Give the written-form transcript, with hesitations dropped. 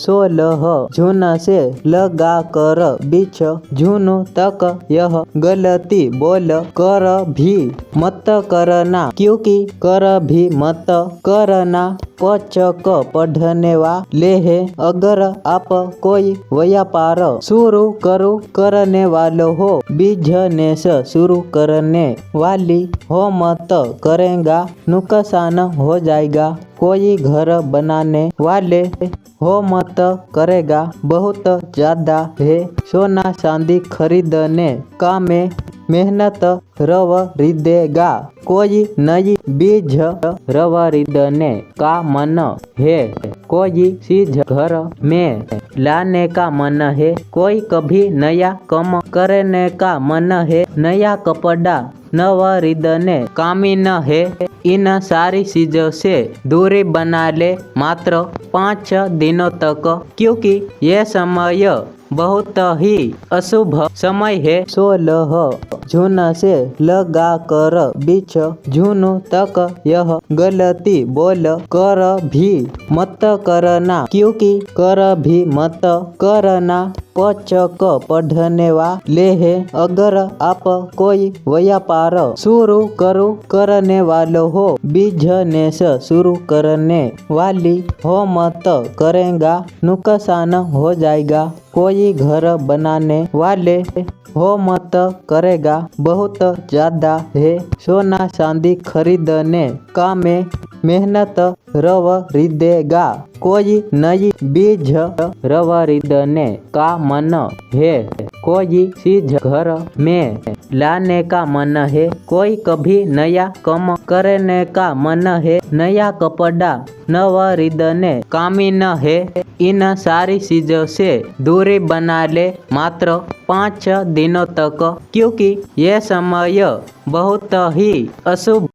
16 झुन से लगा कर बीच झुन तक यह गलती बोल कर भी मत करना, क्योंकि कर भी मत करना पचक पढ़ने वाले है। अगर आप कोई व्यापार शुरू करो करने वाले हो, बिजनेस शुरू करने वाली हो मत करेगा, नुकसान हो जाएगा। कोई घर बनाने वाले हो मत करेगा, बहुत ज्यादा है। सोना चांदी खरीदने का में मेहनत रवरिदेगा, कोई नई बीज रवरिदने का मन है। कोई चीज घर में लाने का मन है, कोई कभी नया कम करने का मन है। नया कपड़ा नवरिदने कामिन है, इन सारी चीजों से दूरी बना ले मात्र 5 दिनों तक, क्योंकि यह समय बहुत ही अशुभ समय है। 16 झुन से लगा कर बीच झुन तक यह गलती बोल कर भी मत करना, क्योंकि कर भी मत करना पचक पढ़ने वाले है। अगर आप कोई व्यापार शुरू करो करने वाले हो, बिजनेस शुरू करने वाली हो मत करेगा, नुकसान हो जाएगा। कोई घर बनाने वाले हो मत करेगा, बहुत ज्यादा है। सोना चांदी खरीदने का में मेहनत रवरिदेगा, कोई नई बीज रवरिदने का मन है। कोई चीज घर में लाने का मन है, कोई कभी नया कम करने का मन है। नया कपड़ा नवरिदने कामिन है, इन सारी चीजों से दूरी बना ले मात्र 5 दिनों तक, क्योंकि यह समय बहुत ही अशुभ